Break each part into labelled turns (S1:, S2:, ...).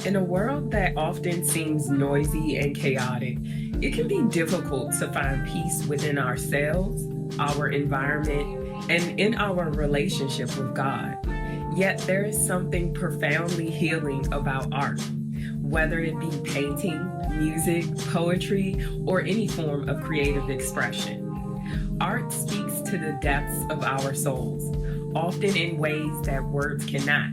S1: In a world that often seems noisy and chaotic, it can be difficult to find peace within ourselves, our environment, and in our relationship with God. Yet there is something profoundly healing about art, whether it be painting, music, poetry, or any form of creative expression. Art speaks to the depths of our souls, often in ways that words cannot.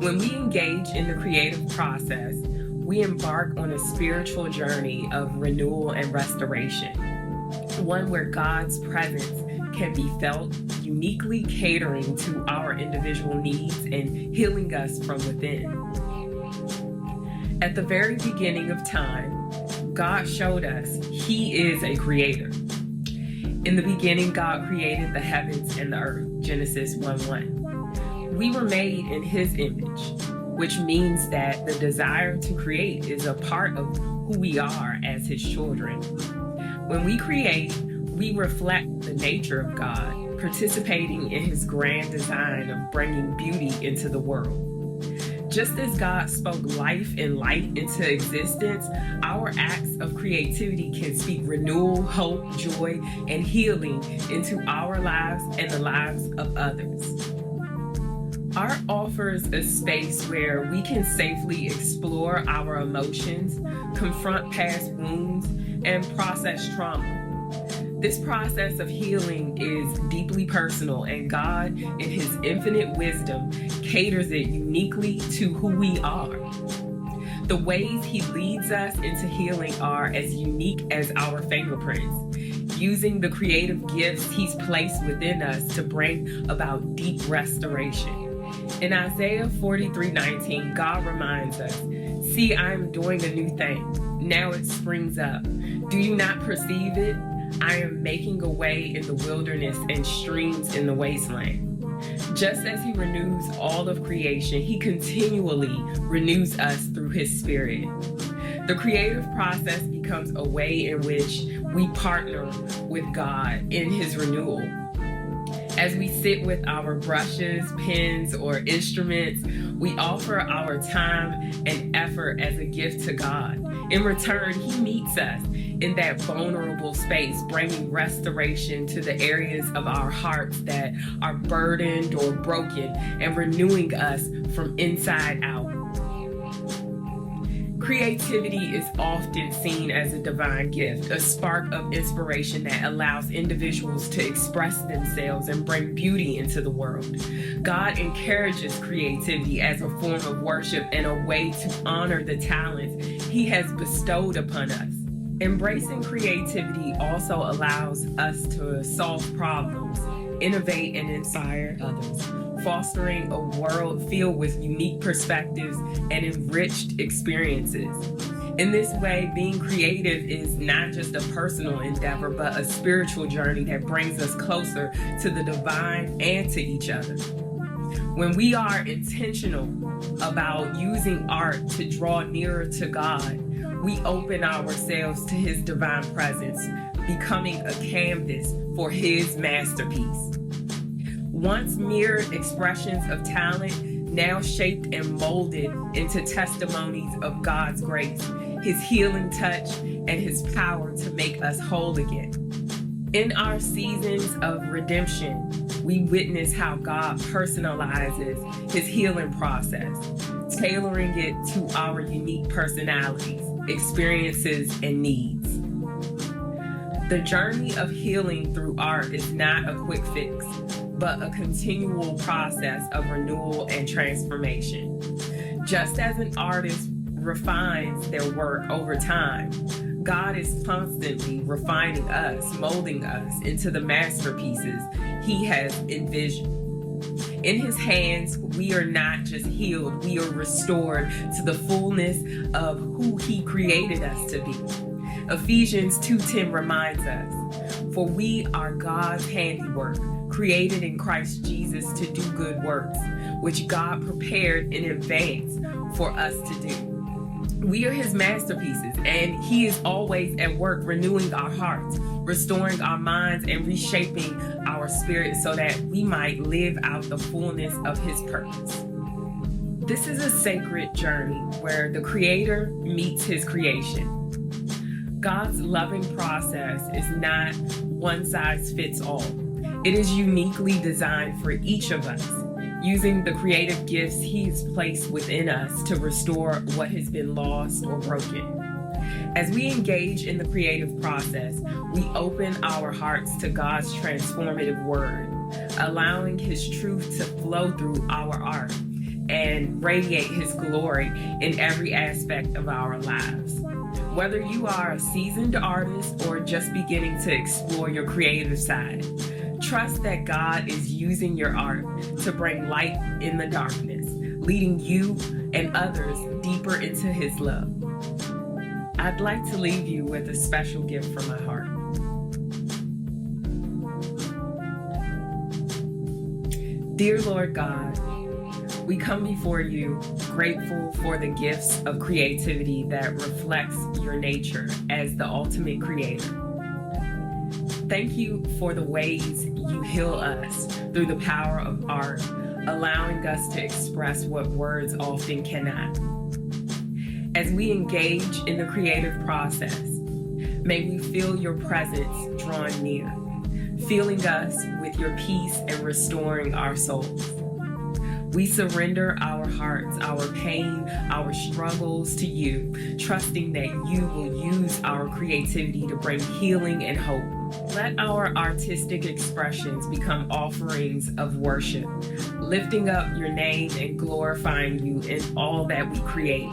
S1: When we engage in the creative process, we embark on a spiritual journey of renewal and restoration, one where God's presence can be felt, uniquely catering to our individual needs and healing us from within. At the very beginning of time, God showed us He is a creator. In the beginning, God created the heavens and the earth, Genesis 1:1. We were made in His image, which means that the desire to create is a part of who we are as His children. When we create, we reflect the nature of God, participating in His grand design of bringing beauty into the world. Just as God spoke life and light into existence, our acts of creativity can speak renewal, hope, joy, and healing into our lives and the lives of others. Art offers a space where we can safely explore our emotions, confront past wounds, and process trauma. This process of healing is deeply personal, and God, in His infinite wisdom, caters it uniquely to who we are. The ways He leads us into healing are as unique as our fingerprints, using the creative gifts He's placed within us to bring about deep restoration. In Isaiah 43:19, God reminds us, "See, I am doing a new thing. Now it springs up. Do you not perceive it? I am making a way in the wilderness and streams in the wasteland." Just as He renews all of creation, He continually renews us through His Spirit. The creative process becomes a way in which we partner with God in His renewal. As we sit with our brushes, pens, or instruments, we offer our time and effort as a gift to God. In return, He meets us in that vulnerable space, bringing restoration to the areas of our hearts that are burdened or broken and renewing us from inside out. Creativity is often seen as a divine gift, a spark of inspiration that allows individuals to express themselves and bring beauty into the world. God encourages creativity as a form of worship and a way to honor the talents He has bestowed upon us. Embracing creativity also allows us to solve problems, innovate, and inspire others, fostering a world filled with unique perspectives and enriched experiences. In this way, being creative is not just a personal endeavor, but a spiritual journey that brings us closer to the divine and to each other. When we are intentional about using art to draw nearer to God, we open ourselves to His divine presence, becoming a canvas for His masterpiece. Once mere expressions of talent, now shaped and molded into testimonies of God's grace, His healing touch, and His power to make us whole again. In our seasons of redemption, we witness how God personalizes His healing process, tailoring it to our unique personalities, experiences, and needs. The journey of healing through art is not a quick fix, but a continual process of renewal and transformation. Just as an artist refines their work over time, God is constantly refining us, molding us into the masterpieces He has envisioned. In His hands, we are not just healed, we are restored to the fullness of who He created us to be. Ephesians 2:10 reminds us, "For we are God's handiwork, created in Christ Jesus to do good works, which God prepared in advance for us to do." We are His masterpieces, and He is always at work renewing our hearts, restoring our minds, and reshaping our spirit so that we might live out the fullness of His purpose. This is a sacred journey where the Creator meets His creation. God's loving process is not one size fits all. It is uniquely designed for each of us, using the creative gifts He's placed within us to restore what has been lost or broken. As we engage in the creative process, we open our hearts to God's transformative word, allowing His truth to flow through our art and radiate His glory in every aspect of our lives. Whether you are a seasoned artist or just beginning to explore your creative side, trust that God is using your art to bring light in the darkness, leading you and others deeper into His love. I'd like to leave you with a special gift from my heart. Dear Lord God, we come before you grateful for the gifts of creativity that reflects your nature as the ultimate creator. Thank you for the ways you heal us through the power of art, allowing us to express what words often cannot. As we engage in the creative process, may we feel your presence drawing near, filling us with your peace and restoring our souls. We surrender our hearts, our pain, our struggles to you, trusting that you will use our creativity to bring healing and hope. Let our artistic expressions become offerings of worship, lifting up your name and glorifying you in all that we create.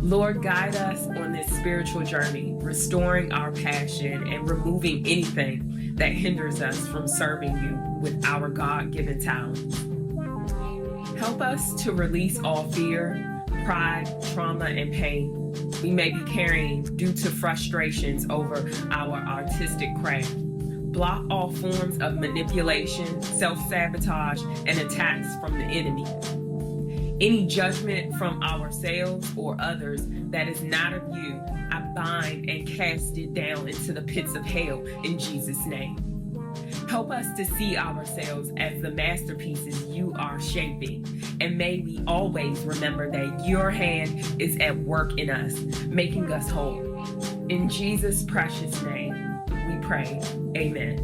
S1: Lord, guide us on this spiritual journey, restoring our passion and removing anything that hinders us from serving you with our God-given talents. Help us to release all fear, pride, trauma, and pain we may be carrying due to frustrations over our artistic craft. Block all forms of manipulation, self-sabotage, and attacks from the enemy. Any judgment from ourselves or others that is not of you, I bind and cast it down into the pits of hell in Jesus' name. Help us to see ourselves as the masterpieces you are shaping, and may we always remember that your hand is at work in us, making us whole. In Jesus' precious name, we pray. Amen.